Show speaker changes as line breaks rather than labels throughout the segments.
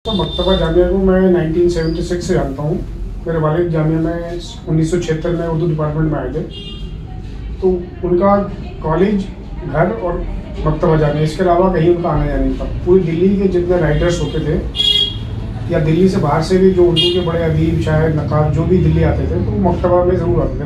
तो मकतबा जामिया को मैं 1976 से जानता हूँ। मेरे वालिद जामिया में 1976 में उर्दू डिपार्टमेंट में आए थे। तो उनका कॉलेज, घर और मकतबा जामिया, इसके अलावा कहीं उनका आना जाना नहीं था। पूरी दिल्ली के जितने राइटर्स होते थे या दिल्ली से बाहर से भी जो उर्दू के बड़े अदीब, शायर, नक़ाब जो भी दिल्ली आते थे तो मकतबा में ज़रूर आते थे।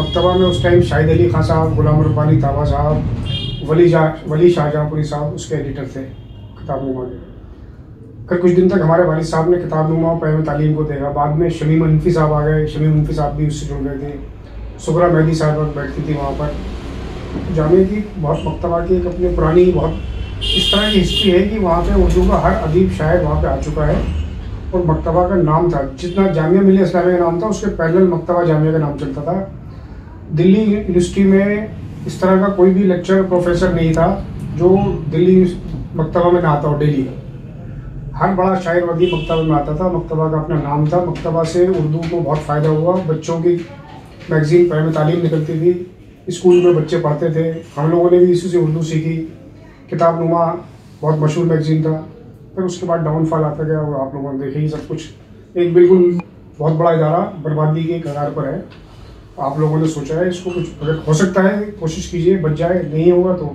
मकतबा में उस टाइम शाहिद अली खां साहब, गुलाम रब्बानी ताबा साहब, वली शाहजहाँपुरी साहब उसके एडिटर थे किताबनुमा के। फिर कुछ दिन तक हमारे वालिद साहब ने किताबनुमा और पैम तालीम को देखा। बाद में शमीम मुनफ़ी साहब आ गए। शमीम मुनफ़ी साहब भी उससे जुड़ गए थे। सुगरा मेहदी साहब बैठती थी वहाँ पर। जामिया की बहुत, मकतबा की एक अपनी पुरानी बहुत इस तरह की हिस्ट्री है कि वहाँ पे उर्दू का हर अदीब शायर वहाँ पे आ चुका है। और मकतबा का नाम था, जितना जामिया मिलिया इस्लामिया का नाम था उसके पैरेलल मकतबा जामिया का नाम चलता था। दिल्ली यूनिवर्सिटी में इस तरह का कोई भी लेक्चर प्रोफेसर नहीं था जो दिल्ली मकतबा में ना आता हो। डेली हर बड़ा शायर वदीब मकतबा में आता था। मकतबा का अपना नाम था। मकतबा से उर्दू को बहुत फ़ायदा हुआ। बच्चों की मैगज़ीन पैम तालीम निकलती थी, स्कूल में बच्चे पढ़ते थे। हम लोगों ने भी इसी से उर्दू सीखी। किताबनुमा बहुत मशहूर मैगज़ीन था। फिर उसके बाद डाउनफॉल आता गया और आप लोगों ने देखे ही सब कुछ। एक बिल्कुल बहुत बड़ा इदारा बर्बादी के कगार पर है। आप लोगों ने सोचा है इसको कुछ अगर हो सकता है कोशिश कीजिए, बच जाए, नहीं होगा तो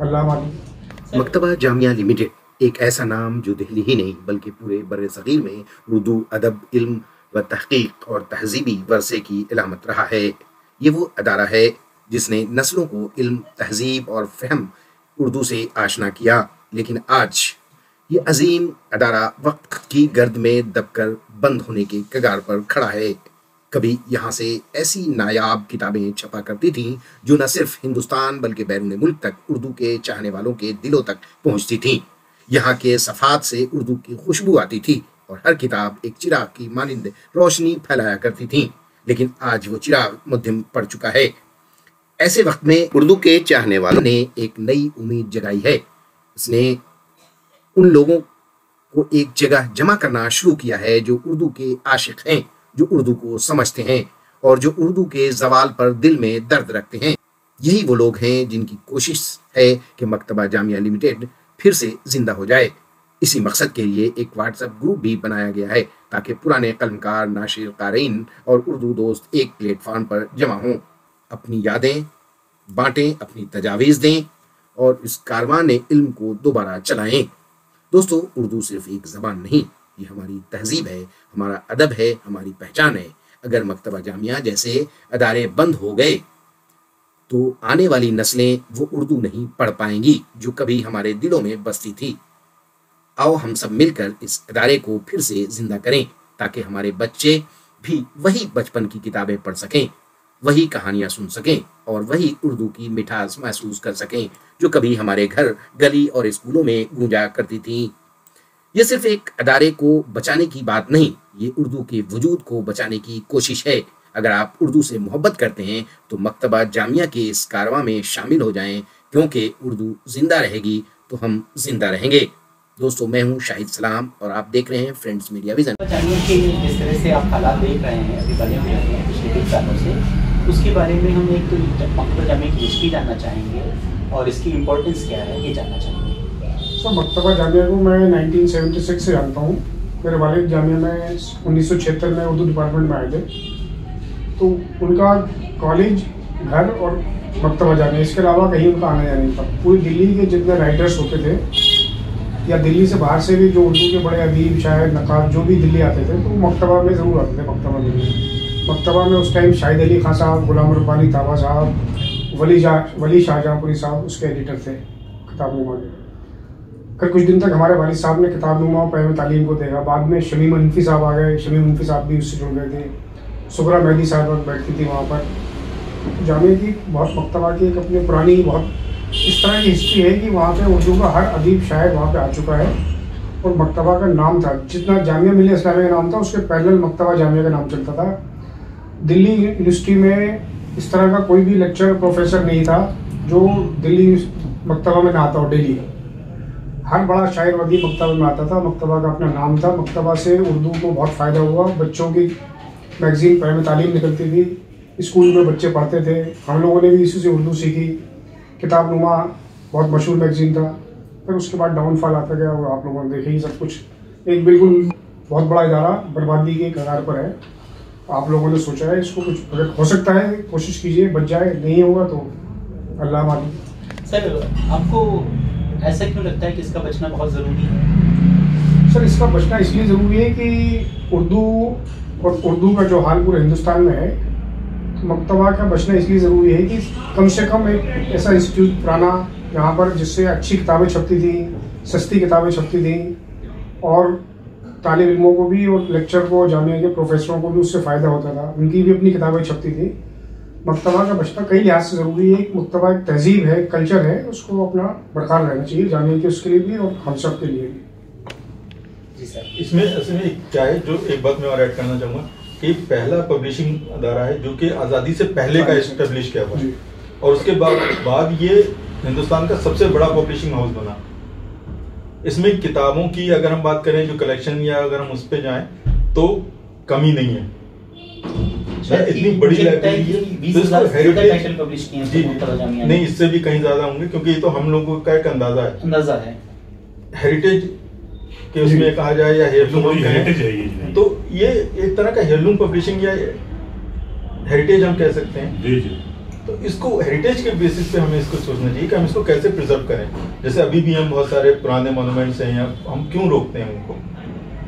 अल्लाह मालिक।
मकतबा जामिया लिमिटेड एक ऐसा नाम जो दिल्ली ही नहीं बल्कि पूरे बर्रे सगीर में उर्दू अदब, इल्म व तहकीक और तहजीबी वर्से की इलामत रहा है। ये वो अदारा है जिसने नस्लों को इल्म, तहजीब और फहम उर्दू से आशना किया। लेकिन आज ये अजीम अदारा वक्त की गर्द में दबकर बंद होने के कगार पर खड़ा है। कभी यहाँ से ऐसी नायाब किताबें छपा करती थीं जो न सिर्फ हिंदुस्तान बल्कि बैरून मुल्क तक उर्दू के चाहने वालों के दिलों तक पहुँचती थीं। यहाँ के सफ़ात से उर्दू की खुशबू आती थी और हर किताब एक चिराग की मानिंद रोशनी फैलाया करती थी। लेकिन आज वो चिराग मध्यम पड़ चुका है। ऐसे वक्त में उर्दू के चाहने वालों ने एक नई उम्मीद जगाई है। इसने उन लोगों को एक जगह जमा करना शुरू किया है जो उर्दू के आशिक हैं, जो उर्दू को समझते हैं और जो उर्दू के जवाल पर दिल में दर्द रखते हैं। यही वो लोग हैं जिनकी कोशिश है कि मकतबा जामिया लिमिटेड फिर से जिंदा हो जाए। इसी मकसद के लिए एक व्हाट्सएप ग्रुप भी बनाया गया है ताकि पुराने कलमकार, नाशिर, क़ारीन और उर्दू दोस्त एक प्लेटफॉर्म पर जमा हों, अपनी यादें बांटें, अपनी तजावीज़ दें और इस कारवान इल्म को दोबारा चलाएं। दोस्तों, उर्दू सिर्फ एक ज़बान नहीं, ये हमारी तहजीब है, हमारा अदब है, हमारी पहचान है। अगर मकतबा जामिया जैसे अदारे बंद हो गए तो आने वाली नस्लें वो उर्दू नहीं पढ़ पाएंगी जो कभी हमारे दिलों में बसती थी। आओ हम सब मिलकर इस अदारे को फिर से जिंदा करें ताकि हमारे बच्चे भी वही बचपन की किताबें पढ़ सकें, वही कहानियाँ सुन सकें और वही उर्दू की मिठास महसूस कर सकें जो कभी हमारे घर, गली और स्कूलों में गूंजा करती थी। ये सिर्फ एक अदारे को बचाने की बात नहीं, ये उर्दू के वजूद को बचाने की कोशिश है। अगर आप उर्दू से मोहब्बत करते हैं तो मकतबा जामिया के इस कारवां में शामिल हो जाएं, क्योंकि उर्दू जिंदा रहेगी तो हम जिंदा रहेंगे। दोस्तों, मैं हूं शाहिद सलाम और आप देख रहे हैं फ्रेंड्स मीडिया विजन।
जामिया के जिस तरह से आप हालात देख रहे हैं अभी बने हुए हैं पिछले कुछ सालों से, उसके बारे में हम एक तो मकतबा जामिया की हिस्ट्री जानना चाहेंगे और इसकी इम्पोर्टेंस क्या है ये जानना चाहेंगे।
सर, मकतबा जामिया को मैं 1976 से जानता हूँ। मेरे वालिद जामिया में 1976 में उर्दू डिपार्टमेंट में आए थे। तो उनका कॉलेज, घर और मकतबा जामिया, इसके अलावा कहीं उनका आना जाना नहीं था। पूरी दिल्ली के जितने राइटर्स होते थे या दिल्ली से बाहर से भी जो उर्दू के बड़े अदीब, शायर, नक़ाब जो भी दिल्ली आते थे तो मकतबा में ज़रूर आते थे। मकतबा में उस टाइम शाहिद अली खां साहब, गुलाम रब्बानी ताबा साहब, वली शाहजहाँपुरी साहब उसके एडिटर थे किताबनुमा के। फिर कुछ दिन तक हमारे वालिद साहब ने किताबनुमा और पैम तालीम को देखा। बाद में शमीम मुनफ़ी साहब आ गए। शमीम मुनफ़ी साहब भी उससे जुड़ गए थे। सुगरा मेहदी साहब बैठती थी वहाँ पर। जामिया की बहुत, मकतबा की एक अपनी पुरानी बहुत इस तरह की हिस्ट्री है कि वहाँ पे उर्दू का हर अदीब शायर वहाँ पे आ चुका है। और मकतबा का नाम था, जितना जामिया मिलिया इस्लामिया का नाम था उसके पैरेलल मकतबा जामिया का नाम चलता था। दिल्ली यूनिवर्सिटी में इस तरह का कोई भी लेक्चर प्रोफेसर नहीं था जो दिल्ली मकतबा में ना आता हो। डेली हर बड़ा शायर वदीब मकतबा में आता था। मकतबा का अपना नाम था। मकतबा से उर्दू को बहुत फ़ायदा हुआ। बच्चों की मैगज़ीन पैम तालीम निकलती थी, स्कूल में बच्चे पढ़ते थे। हम लोगों ने भी इसी से उर्दू सीखी। किताबनुमा बहुत मशहूर मैगज़ीन था। फिर उसके बाद डाउनफॉल आता गया और आप लोगों ने देखे ही सब कुछ। एक बिल्कुल बहुत बड़ा इदारा बर्बादी के कगार पर है। आप लोगों ने सोचा है इसको कुछ अगर हो सकता है कोशिश कीजिए, बच जाए, नहीं होगा तो अल्लाह मालूम।
सर आपको ऐसा क्यों लगता है कि इसका बचना बहुत ज़रूरी है?
सर इसका बचना इसलिए ज़रूरी है कि उर्दू का जो हाल पूरे हिंदुस्तान में है, तो मकतबा का बचना इसलिए ज़रूरी है कि कम से कम एक ऐसा इंस्टीट्यूट पुराना यहाँ पर जिससे अच्छी किताबें छपती थी, सस्ती किताबें छपती थी और तालिब इल्मों को भी और लेक्चर को, जामिया के प्रोफेसरों को भी उससे फ़ायदा होता था, उनकी भी अपनी किताबें छपती थी। मकतबा का बचना कई लिहाज से ज़रूरी है। एक मकतबा एक तहजीब है, कल्चर है, उसको अपना बरकरार रहना चाहिए, जामिया के उसके लिए भी और हम सब के लिए भी।
जी सर।
इसमें क्या है, जो एक बात मैं और ऐड करना चाहूँगा कि पहला पब्लिशिंग अदारा है जो कि आज़ादी से पहले का इस्टेब्लिश किया हुआ है और उसके बाद ये हिंदुस्तान का सबसे बड़ा पब्लिशिंग हाउस बना। इसमें किताबों की अगर हम बात करें, जो कलेक्शन या अगर हम उस पर जाएं तो कमी नहीं है। इतनी बड़ी लाइब्रेरी है तो इसको हेरिटेज
पब्लिश किए हैं,
नहीं इससे भी कहीं ज्यादा होंगे क्योंकि ये तो हम लोगों का एक अंदाजा है। हेरिटेज के उसमें कहा जाए या हेयरलूम हेरिटेज है, तो ये एक तरह का हेयरलूम पब्लिशिंग या हेरिटेज हम कह सकते हैं। तो इसको हेरिटेज के बेसिस पे हमें इसको सोचना चाहिए कि हम इसको कैसे प्रिजर्व करें। जैसे अभी भी हम बहुत सारे पुराने मॉन्यूमेंट्स हैं, या हम क्यों रोकते हैं उनको,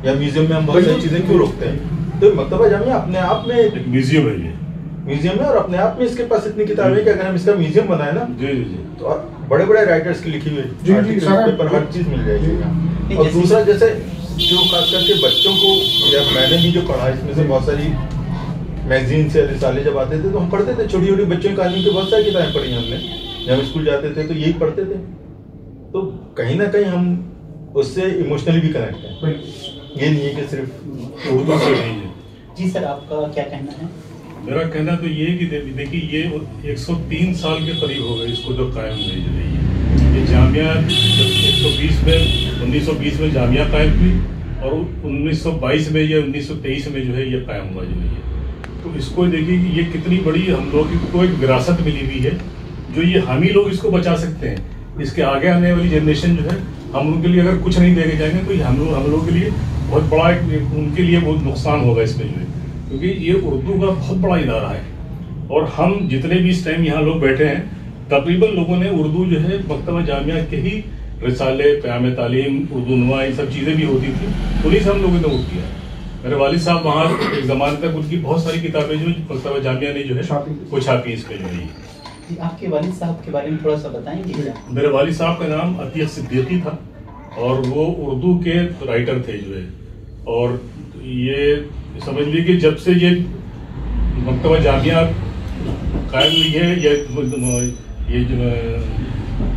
या म्यूजियम में हम बहुत सारी चीजें क्यों रोकते हैं। तो मकतबा जामिया अपने आप में एक म्यूजियम है, ये म्यूजियम है और अपने आप में इसके पास इतनी किताबें हैं कि अगर हम इसका म्यूजियम बनाए ना तो बड़े बड़े राइटर्स की लिखी हुई आर्टिकल्स पर हर चीज मिल जाएगी। और दूसरा जैसे जो खास करके बच्चों को, या मैंने भी जो पढ़ा इसमें से बहुत सारी मैगजीन से रिसाले जब आते थे तो हम पढ़ते थे, छोटी छोटी बच्चों की कहानी की बहुत सारी किताबें पढ़ी हमने जब हम स्कूल जाते थे तो यही पढ़ते थे। तो कहीं ना कहीं हम उससे इमोशनली भी कनेक्ट हैं, ये नहीं है कि सिर्फ उर्दू से नहीं है।
जी सर, आपका क्या कहना है?
मेरा कहना तो ये है कि देखिए ये 103 साल के करीब हो गए इसको जो कायम रही है। ये जामिया जब 1920 में जामिया कायम हुई और 1922 में या 1923 में जो है ये कायम हुआ जो है। तो इसको देखिए कि ये कितनी बड़ी हम लोग को एक विरासत मिली हुई है, जो ये हम ही लोग इसको बचा सकते हैं। इसके आगे आने वाली जनरेशन जो है, हम उनके लिए अगर कुछ नहीं देके जाएंगे तो हम लोग के लिए बहुत बड़ा उनके लिए बहुत नुकसान होगा इसमें जो है, क्योंकि ये उर्दू का बहुत बड़ा इदारा है। और हम जितने भी इस टाइम यहाँ लोग बैठे हैं, तकरीबन लोगों ने उर्दू जो है मकतबा जामिया के ही रिसाले, क़याम तालीम, उर्दू नुमा, ये सब चीज़ें भी होती थी, उन्हीं से हम लोगों ने वो किया। मेरे वालिद साहब वहाँ एक ज़माने तक उनकी बहुत सारी किताबें जो मकतबा जामिया ने जो है वो छापी इसमें जो है।
आपके वालिद साहब के बारे में थोड़ा सा बताएंगे क्या?
मेरे वालिद साहब का नाम अतीक सिद्दीकी था और वो उर्दू के राइटर थे जो है। और ये समझ लीजिए कि जब से ये मकतबा जामिया कायम हुई है ये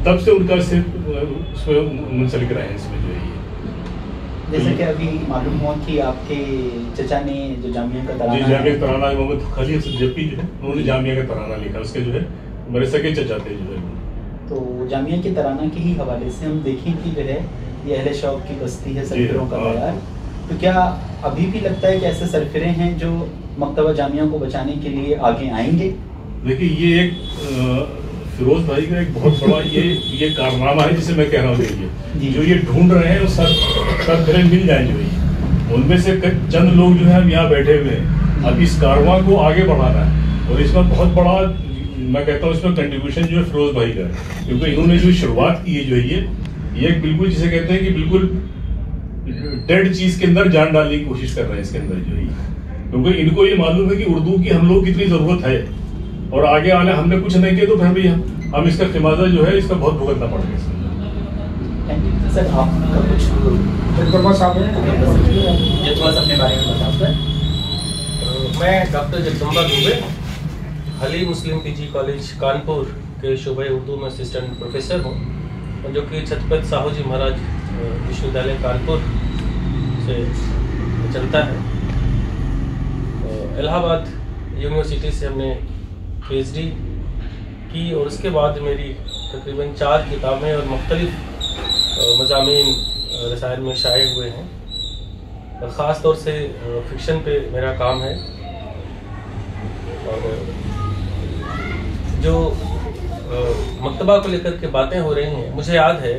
तब से उनका उसमें मुंसलिक रहे हैं इसमें जो है।
जैसे कि अभी मालूम हुआ कि आपके चचा ने जो जामिया का तराना,
जामिया का तराना मोहम्मद खलील सिद्दीकी जो है उन्होंने जामिया का तराना लिखा, उसके जो है मेरे सगे चचा थे जो है।
तो जामिया के तराना के ही हवाले से हम देखें कि जो है ये अहले शौक की बस्ती है, सरफिरों का बाजार। तो क्या अभी भी लगता है कि ऐसे सरफिरे हैं जो मकतबा जामिया को बचाने के लिए आगे आएंगे?
देखिए ये एक फिरोज भाई का एक बहुत बड़ा ये कारनामा है जिसे मैं कह रहा हूँ। देखिए जो ये ढूंढ रहे हैं सरफिरे मिल जाए जो है, उनमें से चंद लोग जो है हम यहाँ बैठे हुए हैं। अब इस कारवां को आगे बढ़ाना है और इसमें बहुत बड़ा मैं कहता हूँ इसमें कंट्रीब्यूशन जो है फिरोज भाई का है, क्योंकि इन्होंने जो शुरुआत की है जो है ये बिल्कुल जिसे कहते हैं कि बिल्कुल डेड चीज के अंदर जान डालने की कोशिश कर रहे हैं इसके अंदर जो है, क्योंकि इनको ये मालूम है कि उर्दू की हम लोग कितनी जरूरत है और आगे आने हमने कुछ नहीं किया तो फिर भी हम इसका खिमाजा जो है इसका बहुत भुगतना पड़ेगा।
सर आपका कुछ अपने बारे में बताओ।
मैं डॉक्टर जगदम्बा दुबे अली मुस्लिम पीजी कॉलेज कानपुर के शोबे उर्दू में असिस्टेंट प्रोफेसर हूँ, जो कि छत्रपति साहू जी महाराज विश्वविद्यालय कानपुर से चलता है। इलाहाबाद यूनिवर्सिटी से हमने PhD की और उसके बाद मेरी तकरीबन 4 किताबें और मुख्तलिफ मज़ामीन रसायल में शाये हुए हैं। और ख़ास तौर से फिक्शन पे मेरा काम है। और जो मकतबा को लेकर के बातें हो रही हैं, मुझे याद है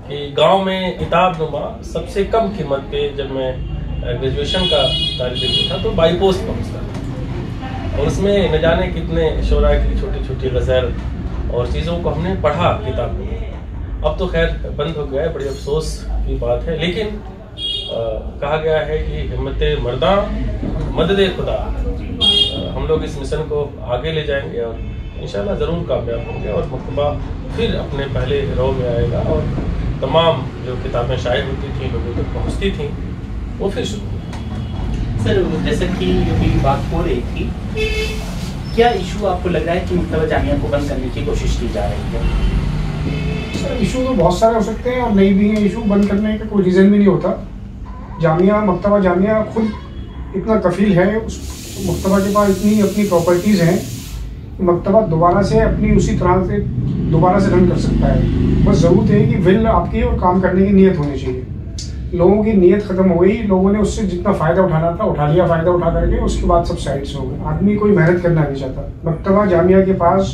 कि गांव में किताब नुमा सबसे कम कीमत पे जब मैं ग्रेजुएशन का तालिब इल्म था तो बाई पोस्ट पहुँचता था, और उसमें न जाने कितने शोरा की छोटी छोटी गज़ल और चीज़ों को हमने पढ़ा किताब में। अब तो खैर बंद हो गया है, बड़ी अफसोस की बात है, लेकिन कहा गया है कि हिम्मत मर्दा मदद खुदा। हम लोग इस मिशन को आगे ले जाएंगे और इंशाल्लाह ज़रूर कामयाब होंगे, और मकतबा फिर अपने पहले रो में आएगा, और तमाम जो किताबें शाये होती थी, लोगों तक पहुँचती थी, वो फिर शुरू होगी।
सर, जैसे कि अभी बात हो रही थी, क्या इशू आपको लग रहा है कि मकतबा जामिया को बंद करने की कोशिश की जा रही है?
सर, इशू तो बहुत सारे हो सकते हैं और नहीं भी हैं। इशू बंद करने का कोई रीज़न भी नहीं होता। जामिया, मकतबा जामिया खुद इतना कफील है, उस मकतबा के पास इतनी अपनी प्रॉपर्टीज़ हैं कि मकतबा दोबारा से अपनी उसी तरह से दोबारा से रन कर सकता है। बस ज़रूरत है कि विल आपकी और काम करने की नीयत होनी चाहिए। लोगों की नीयत ख़त्म हो गई, लोगों ने उससे जितना फ़ायदा उठाना था उठा लिया, फ़ायदा उठा करके उसके बाद सब साइड से हो गए। आदमी कोई मेहनत करना नहीं चाहता। मकतबा जामिया के पास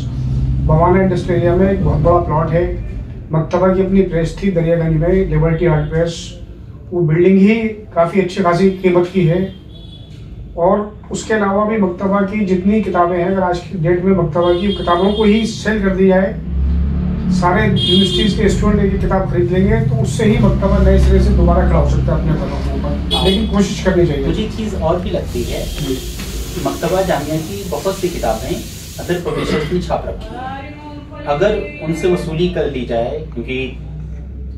बवाना इंडस्ट्रियल एरिया में एक बहुत बड़ा प्लॉट है। मकतबा की अपनी प्रेस थी दरियागंज में, लिबर्टी आर्ट प्रेस। वो बिल्डिंग ही काफ़ी अच्छी खासी कीमत की है, और उसके अलावा भी मकतबा की जितनी किताबें हैं, अगर आज की डेट में मकतबा की किताबों को ही सेल कर दी जाए, सारे यूनिवर्सिटीज़ के स्टूडेंट एक किताब खरीद लेंगे, तो उससे ही मकतबा नए सिरे से दोबारा खड़ा हो सकता है अपने पदों के ऊपर। लेकिन कोशिश करनी चाहिए।
मुझे एक चीज़ और भी लगती है कि मकतबा जामिया की बहुत सी किताबें अदर पब्लिशर्स ने छाप रखी हैं। अगर उनसे वसूली कर ली जाए, क्योंकि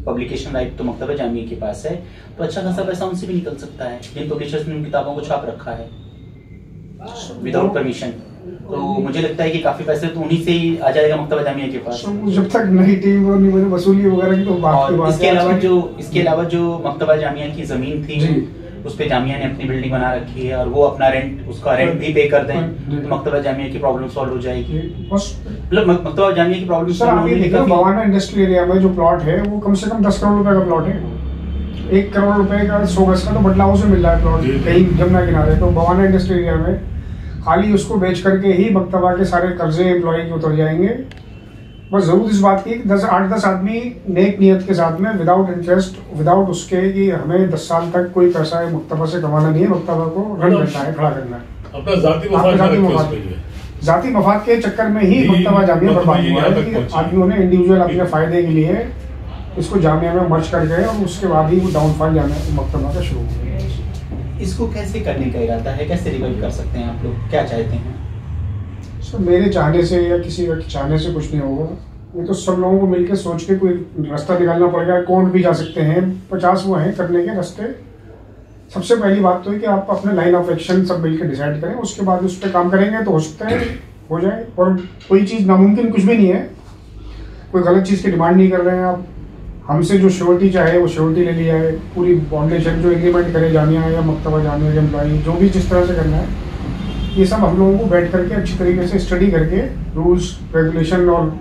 पब्लिकेशन राइट तो मकतबा जामिया के पास है, तो अच्छा खासा पैसा उनसे भी निकल सकता है जिन पब्लिशर्स ने उन किताबों को छाप रखा है विदाउट परमिशन। तो मुझे लगता है कि काफी पैसे तो उन्हीं से ही आ जाएगा मकतबा जामिया के पास।
जब तक नहीं टीम और नहीं वसूली वगैरह की तो बात की बात है।
इसके अलावा जो मकतबा जामिया की जमीन थी, उस पे जामिया ने अपनी बिल्डिंग बना रखी है, और वो अपना रेंट, उसका रेंट भी पे कर दें, तो मकतबा जामिया की प्रॉब्लम सॉल्व हो जाएगी। मतलब मकतबा जामिया की प्रॉब्लम
सर, आप ये देखो, बवाना इंडस्ट्रियल एरिया में जो प्लॉट है वो कम से कम 10 करोड़ रुपए का प्लॉट है। 1 करोड़ रुपए का 100 गज का तो बदलाव से मिल रहा है प्लॉट कहीं जमुना किनारे। तो बवाना इंडस्ट्रियल एरिया में खाली उसको बेच करके ही मकतबा के सारे कर्जे एम्प्लॉय के उतर जाएंगे। बस जरूरत इस बात की 8-10 आदमी नेक नियत के साथ में, विदाउट इंटरेस्ट, विदाउट उसके कि हमें 10 साल तक कोई पैसा मकतबा से कमाना नहीं है, मकतबा को रन करना है, खड़ा करना है।
अपना
जाती मफाद के चक्कर में ही मकतबा जामिया बर्बाद हुआ है कि आदमियों ने इंडिविजुअल अपने फायदे के लिए इसको जामिया में मर्ज कर गए, और उसके बाद ही वो डाउनफॉल जामिया मकतबा का शुरू हो गया।
इसको कैसे करने का इरादा है, कैसे रिवाइव कर सकते हैं आप लोग, क्या चाहते हैं?
सर, मेरे चाहने से या किसी का चाहने से कुछ नहीं होगा। ये तो सब लोगों को मिलकर सोच के कोई रास्ता निकालना पड़ेगा। कोर्ट भी जा सकते हैं, 50 वो हैं करने के रास्ते। सबसे पहली बात तो है कि आप अपने लाइन ऑफ एक्शन सब मिलकर डिसाइड करें, उसके बाद उस पर काम करेंगे तो हो सकता है हो जाए। और कोई चीज़ नामुमकिन कुछ भी नहीं है। कोई गलत चीज़ की डिमांड नहीं कर रहे हैं आप। हमसे जो श्योरिटी चाहे वो श्योरिटी ले लिया है, पूरी फाउंडेशन जो एग्रीमेंट करे जामिया या मकतबा जामिया के एम्प्लॉई, जो भी जिस तरह से करना है, ये सब हम लोगों को बैठ करके अच्छी तरीके से स्टडी करके रूल्स रेगुलेशन और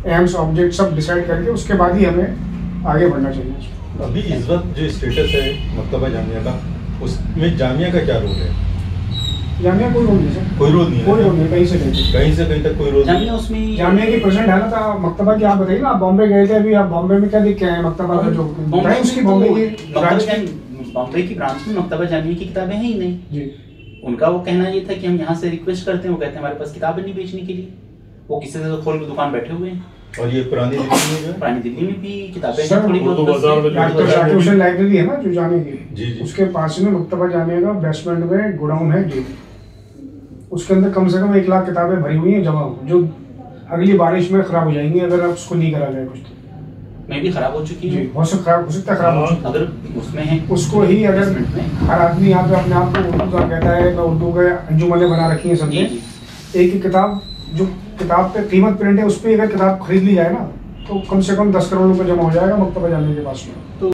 एम्स ऑब्जेक्ट सब डिसाइड करके उसके बाद ही हमें आगे बढ़ना चाहिए।
अभी इस वक्त जो स्टेटस है मकतबा जामिया का, उसमें जामिया का क्या रोल है?
जामिया कोई रोल नहीं सर,
कोई रोल नहीं है,
कोई रोल नहीं, कहीं से
कहीं तक कोई रोल
जामिया उसमें
जामिया की प्रेसिडेंट है ना। था मकतबा की, आप बताइए ना, आप बॉम्बे गए थे, अभी आप बॉम्बे में क्या देख के आए? मकतबा का जो उसकी बॉम्बे की
ब्रांच में मकतबा जामिया की किताबें हैं ही नहीं जी। उनका वो कहना ये था कि हम यहाँ से रिक्वेस्ट करते हैं, वो कहते हैं हमारे पास किताबें नहीं बेचने के लिए। वो किसी से खोल के दुकान बैठे हुए हैं।
और ये पुरानी
दिल्ली में भी किताबें हैं थोड़ी
बहुत। लाइब्रेरी है ना जो जामिया की, उसके पास में मकतबा जामिया का बेसमेंट में गोडाउन है जी। उसके अंदर कम से कम 1 लाख किताबें भरी हुई हैं जमा, जो अगली बारिश में खराब हो जाएंगी अगर आप उसको नहीं करा जाए कुछ। तो
मैं भी खराब हो चुकी है,
बहुत खराब हो सकता है, खराब हो चुकी
अगर उसमें है
उसको ही। अगर हर आदमी यहाँ पे अपने आप को उर्दू का कहता है, मैं उर्दू के अंजुमनें बना रखी हैं सबने, एक किताब जो किताब पे कीमत प्रिंट है उस पर अगर किताब खरीद ली जाए ना, तो कम से कम 10 करोड़ रुपए जमा हो जाएगा मकतबा जामिया के पास में।